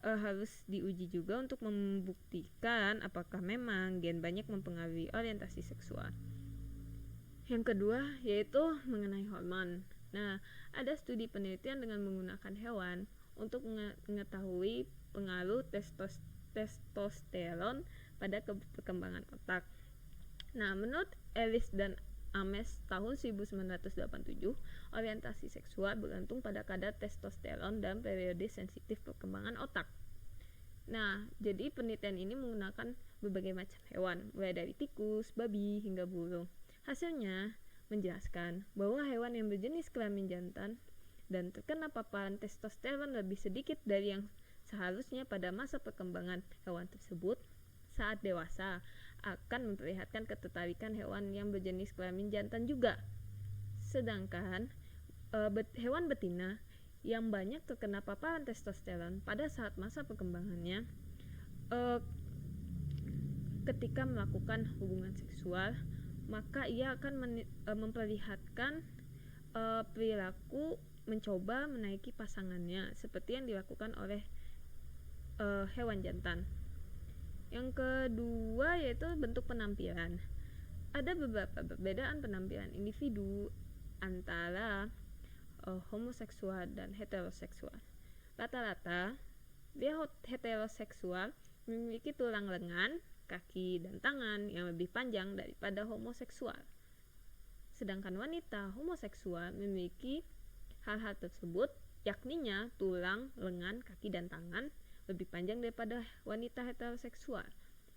harus diuji juga untuk membuktikan apakah memang gen banyak mempengaruhi orientasi seksual. Yang kedua yaitu mengenai hormon. Nah, ada studi penelitian dengan menggunakan hewan untuk mengetahui pengaruh testosteron pada perkembangan otak. Nah, menurut Ellis dan Ames tahun 1987, orientasi seksual bergantung pada kadar testosteron dan periode sensitif perkembangan otak. Nah, jadi penelitian ini menggunakan berbagai macam hewan, mulai dari tikus, babi, hingga burung. Hasilnya menjelaskan bahwa hewan yang berjenis kelamin jantan dan terkena paparan testosteron lebih sedikit dari yang seharusnya pada masa perkembangan hewan tersebut, saat dewasa akan memperlihatkan ketertarikan hewan yang berjenis kelamin jantan juga. Sedangkan hewan betina yang banyak terkena paparan testosteron pada saat masa perkembangannya, ketika melakukan hubungan seksual, maka ia akan memperlihatkan perilaku mencoba menaiki pasangannya seperti yang dilakukan oleh hewan jantan. Yang kedua yaitu bentuk penampilan. Ada beberapa perbedaan penampilan individu antara homoseksual dan heteroseksual. Rata-rata pria heteroseksual memiliki tulang lengan, kaki, dan tangan yang lebih panjang daripada homoseksual. Sedangkan wanita homoseksual memiliki hal-hal tersebut, yakninya tulang, lengan, kaki, dan tangan lebih panjang daripada wanita heteroseksual.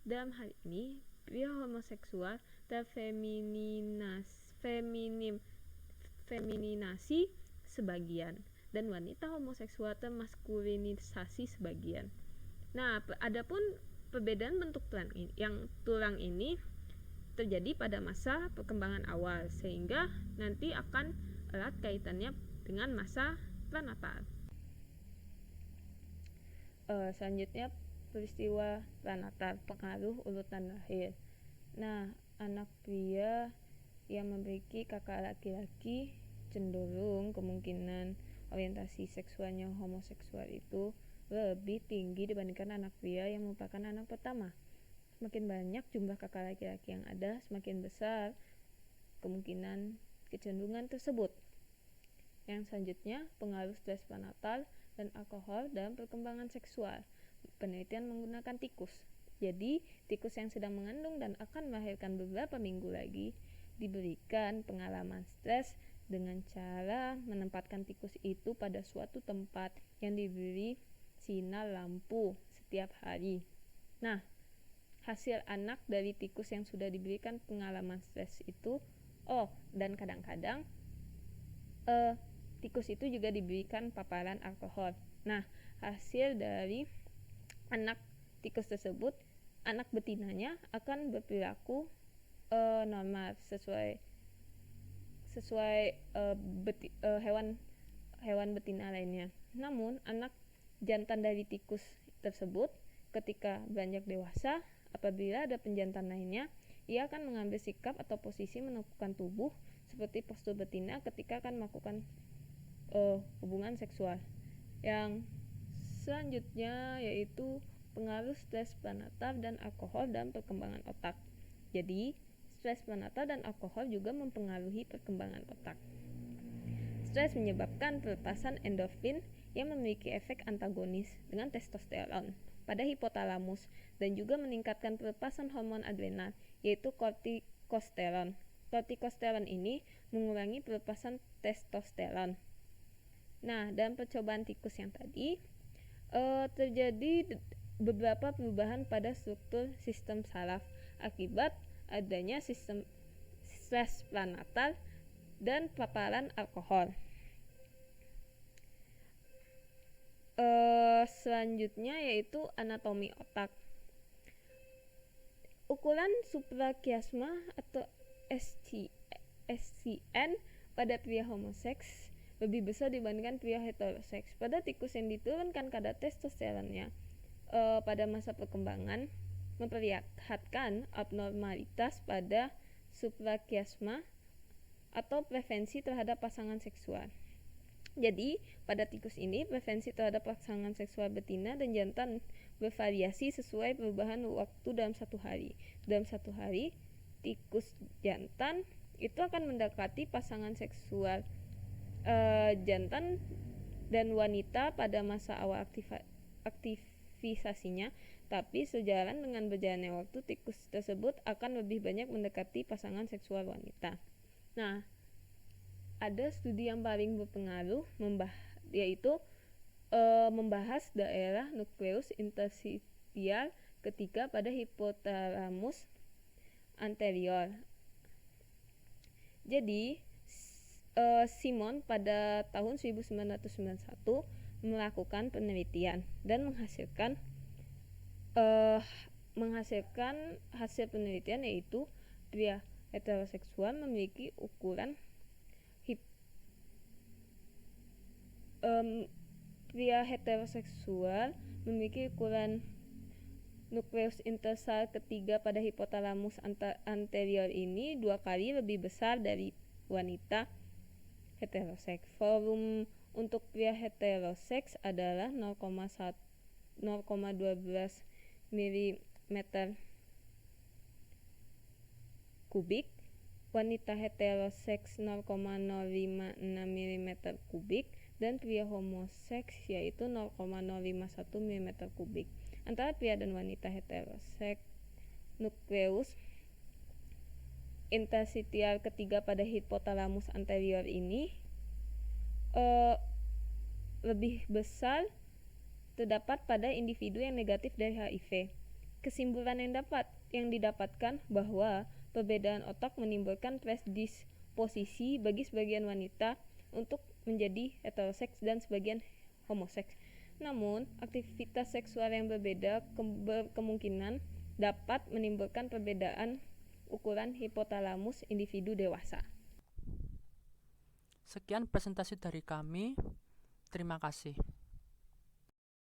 Dalam hal ini, pria homoseksual terfemininasi sebagian dan wanita homoseksual termaskulinisasi sebagian. Nah, adapun perbedaan bentuk tulang ini terjadi pada masa perkembangan awal, sehingga nanti akan erat kaitannya dengan masa pranatal. Selanjutnya peristiwa pranatal, pengaruh urutan lahir. Nah, anak pria yang memiliki kakak laki-laki cenderung kemungkinan orientasi seksualnya homoseksual itu lebih tinggi dibandingkan anak pria yang merupakan anak pertama. Semakin banyak jumlah kakak laki-laki yang ada, semakin besar kemungkinan kecenderungan tersebut. Yang selanjutnya, pengaruh stres prenatal dan alkohol dalam perkembangan seksual. Penelitian menggunakan tikus. Jadi, tikus yang sedang mengandung dan akan melahirkan beberapa minggu lagi diberikan pengalaman stres dengan cara menempatkan tikus itu pada suatu tempat yang diberi sinar lampu setiap hari. Nah, hasil anak dari tikus yang sudah diberikan pengalaman stres itu, dan kadang-kadang tikus itu juga diberikan paparan alkohol. Nah, hasil dari anak tikus tersebut, anak betinanya akan berperilaku normal sesuai hewan betina lainnya. Namun, anak jantan dari tikus tersebut ketika beranjak dewasa, apabila ada penjantan lainnya, ia akan mengambil sikap atau posisi menekukkan tubuh seperti postur betina ketika akan melakukan hubungan seksual. Yang selanjutnya yaitu pengaruh stres prenatal dan alkohol dalam perkembangan otak. Jadi, stres prenatal dan alkohol juga mempengaruhi perkembangan otak. Stres menyebabkan pelepasan endorfin yang memiliki efek antagonis dengan testosteron pada hipotalamus dan juga meningkatkan pelepasan hormon adrenal yaitu kortikosteron. Kortikosteron ini mengurangi pelepasan testosteron. Nah, dalam percobaan tikus yang tadi terjadi beberapa perubahan pada struktur sistem saraf akibat adanya sistem stres prenatal dan paparan alkohol. Selanjutnya yaitu anatomi otak. Ukuran suprachiasma atau SCN pada pria homoseks lebih besar dibandingkan pria heteroseks. Pada tikus yang diturunkan kadar testosteronnya pada masa perkembangan memperlihatkan abnormalitas pada suprachiasma atau preferensi terhadap pasangan seksual. Jadi, pada tikus ini preferensi terhadap pasangan seksual betina dan jantan bervariasi sesuai perubahan waktu dalam satu hari. Dalam satu hari, tikus jantan itu akan mendekati pasangan seksual jantan dan wanita pada masa awal aktivisasinya, tapi sejalan dengan berjalannya waktu, tikus tersebut akan lebih banyak mendekati pasangan seksual wanita. Nah, ada studi yang paling berpengaruh yaitu membahas daerah nukleus interstitial ketiga pada hipotalamus anterior. Jadi, Simon pada tahun 1991 melakukan penelitian dan menghasilkan hasil penelitian yaitu pria heteroseksual memiliki ukuran nukleus intersal ketiga pada hipotalamus anterior ini 2 kali lebih besar dari wanita heteroseks. Volume untuk pria heteroseks adalah 0,12 mm kubik, wanita heteroseks 0,056 mm kubik, dan pria homoseks yaitu 0,051 mm kubik. Antara pria dan wanita heteroseks, nukleus interstitial ketiga pada hipotalamus anterior ini lebih besar terdapat pada individu yang negatif dari HIV. Kesimpulan yang didapatkan bahwa perbedaan otak menimbulkan predisposisi bagi sebagian wanita untuk menjadi heteroseks dan sebagian homoseks. Namun, aktivitas seksual yang berbeda kemungkinan dapat menimbulkan perbedaan ukuran hipotalamus individu dewasa. Sekian presentasi dari kami. Terima kasih.